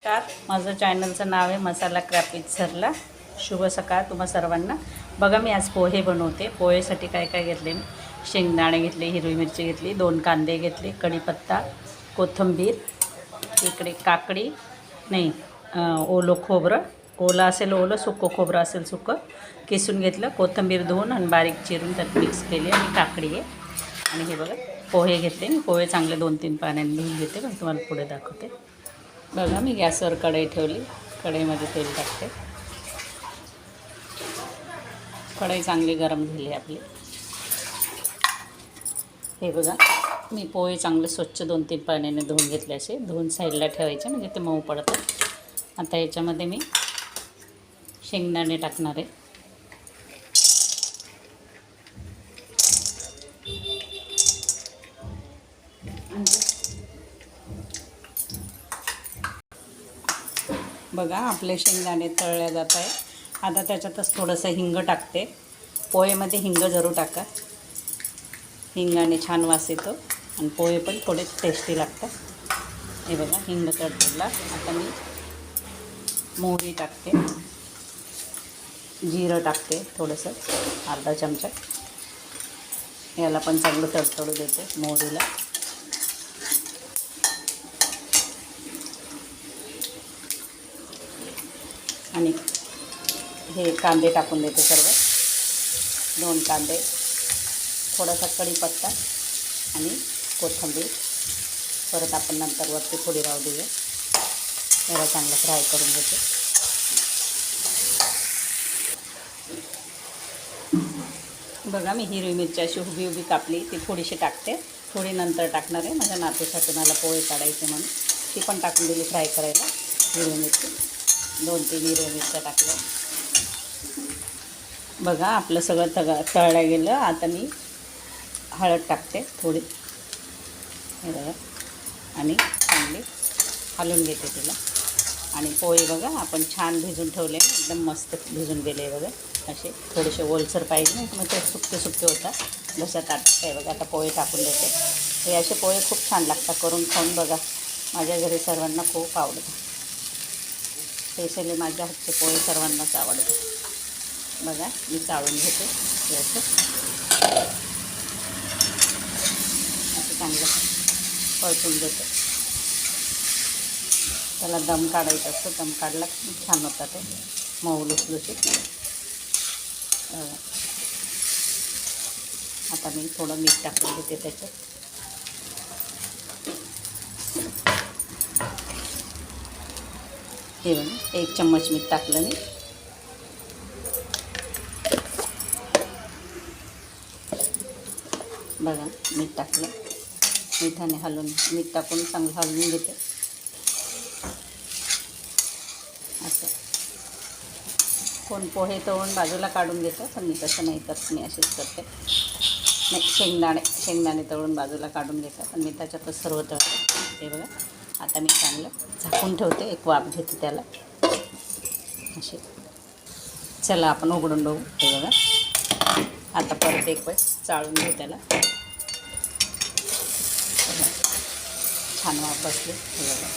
नमस्कार, माझं चॅनलचं नाव आहे मसाला क्रॅप विथ सरला. शुभ सकाळ तुम्हा सर्वांना. बघा, मी आज पोहे बनवते. पोहेसाठी काय काय घेतले मी? शेंगदाणे घेतले, हिरवी मिरची घेतली, 2 कांदे घेतले, कढीपत्ता, कोथिंबीर, इकडे काकडी नाही ओलं खोबरं, ओलं असेल ओलं, सुकं खोबरं असेल सुकं, किसून घेतलं. कोथिंबीर धुवून आणि बारीक चिरून त्यात मिक्स केली आणि काकडी आहे. आणि हे बघा पोहे घेतले मी. पोहे चांगले 2-3 पाण्याने धुवून घेते, पण तुम्हाला पुढे दाखवते. बघा, मी गॅसवर कढई ठेवली. कढईमध्ये तेल टाकते. कढई चांगली गरम झाली आपली. हे बघा, मी पोहे चांगले स्वच्छ 2-3 पाण्याने धुवून घेतले. असे धुवून साईडला ठेवायचे, म्हणजे ते मऊ पडतात. आता याच्यामध्ये मी शेंगदाणे टाकणार आहे. बघा, आपले शेंगदाणे तळले जात आहे. आता त्याच्यातच थोडंसं हिंग टाकते. पोहेमध्ये हिंग जरूर टाका. हिंगाने छान वास येतो आणि पोहे पण थोडे टेस्टी लागतात. हे बघा, हिंग तळलेला. आता मी मोहरी टाकते, जिरं टाकते थोडंसं, अर्धा चमचा. याला पण चांगलं तडतडू देते मोहरीला. आणि हे कांदे टाकून देते सर्व. 2 कांदे, थोडासा कढीपत्ता आणि कोथिंबीर. परत आपण नंतर वरती थोडी राहू देऊया. याला चांगलं फ्राय करून घेते. बघा, मी हिरवी मिरची अशी उभी उभी कापली, ती थोडीशी टाकते. थोडी नंतर टाकणार आहे, माझ्या नातूसाठी मला पोहे काढायचे म्हणून. ती पण टाकून दिली फ्राय करायला. हिरवी मिरची 2-3 हिरव्या मिरच्या टाकल्या. बघा, आपलं सगळं तळलं गेलं. आता मी हळद टाकते थोडी. हे बघा, आणि चांगली हलवून घेते तिला. आणि पोहे बघा आपण छान भिजून ठेवले, एकदम मस्त भिजून गेले. बघा, असे थोडेसे ओलसर पाहिजे नाही, मग ते सुके सुके होतात. जसं टाकते आहे बघा. आता पोहे टाकून देते. हे असे पोहे खूप छान लागतात. करून खाऊन बघा. माझ्या घरी सर्वांना खूप आवडतं. स्पेशली माझ्या हातचे पोहे सर्वांनाच आवडतात. बघा, मी चाळून घेते असं चांगलं परतून देते. त्याला दम काढायचा असतो. दम काढला खूप छान होता ते, मऊ लुसलुशीत. आता मी थोडं मीठ टाकून देते त्याच्यात. हे बघा, 1 चम्मच मीठ टाकलं मी. बघा, मीठ टाकलं. मिठाने मीठ टाकून चांगलं हलवून घेते. असं कोण पोहे तळून बाजूला काढून घेतं, पण मी तसं नाही करत. मी अशीच करते. नाही, शेंगदाणे तळून बाजूला काढून घेतात, पण मी त्याच्यातच सर्व तळते. हे बघा, आता मी चांगलं झाकून ठेवते. एक वाफ घेते त्याला अशी. चला आपण उघडून बघू. हे बघा, आता परत एक वेळेस चाळून घेऊ त्याला. छान वाफ बसली. हे बघा,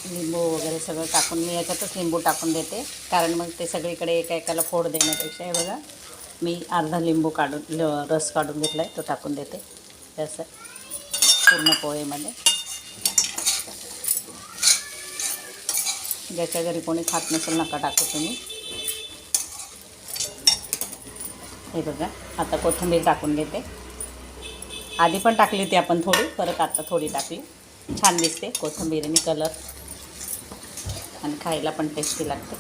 लिंबू वगैरे सगळं टाकून मी याच्यातच लिंबू टाकून देते, कारण मग ते सगळीकडे एकाला फोड देण्यापेक्षा. हे बघा, मी अर्धा लिंबू काढून रस काढून घेतला आहे, तो टाकून देते असं पूर्ण पोहेमध्ये. ज्याच्या घरी कोणी खात नसेल नका टाकू तुम्ही. हे बघा, आता कोथिंबीर टाकून घेते. आधी पण टाकली होती आपण थोडी, परत आता थोडी टाकली. छान दिसते कोथिंबीरने, कलर आणि खायला पण टेस्टी लागते.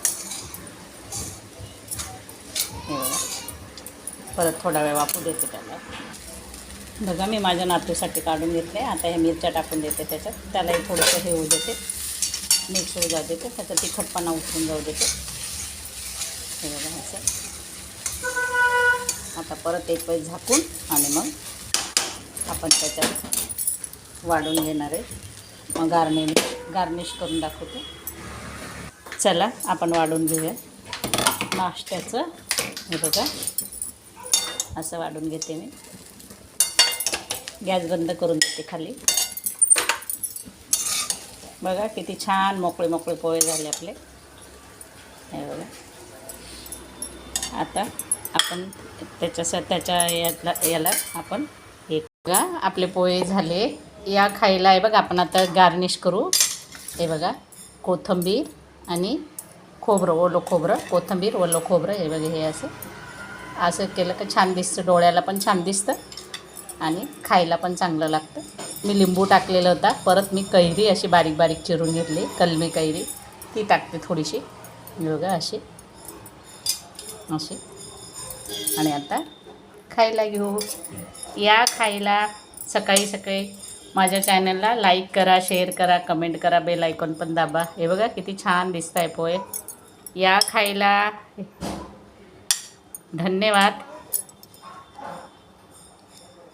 हे बघा, परत थोडा वेळ वाफू देते त्याला. बघा, मी माझ्या नातूसाठी काढून घेतले. आता ह्या मिरच्या टाकून देते त्याच्यात. त्यालाही थोडंसं हे होऊ देते, मिक्स होऊ जाऊ देते. त्याचा तिखटपणा उतरून जाऊ देते. हे बघा असं. आता परत एक वेळ झाकून आणि मग आपण त्याच्यात वाढून घेणार आहे. मग गार्निश करून दाखवते. चला आपण वाढून घेऊया नाश्त्याचं. हे बघा, असं वाढून घेते मी. गॅस बंद करून देते खाली. बघा किती छान मोकळे मोकळे पोहे झाले आपले. हे बघा. आता आपण याला आपण हे बघा आपले पोहे झाले. या खायला आहे बघा. आपण आता गार्निश करू. हे बघा कोथिंबीर आणि खोबरं, ओलं खोबरं, कोथिंबीर, ओलं खोबरं. हे बघा हे असं केलं का छान दिसतं, डोळ्याला पण छान दिसतं आणि खायला पण चांगलं लागतं. मी लिंबू टाकलेलं होता. परत मी कैरी अशी बारीक बारीक चिरून घेतली, कलमी कैरी, ती टाकते थोडीशी. हे बघा अशी आणि आता खायला घेऊ. या खायला. सकाळी सकाळी माझ्या चॅनलला लाईक करा, शेअर करा, कमेंट करा, बेल आयकॉन पण दाबा. हे बघा किती छान दिसत आहे पोहे. या खायला. धन्यवाद.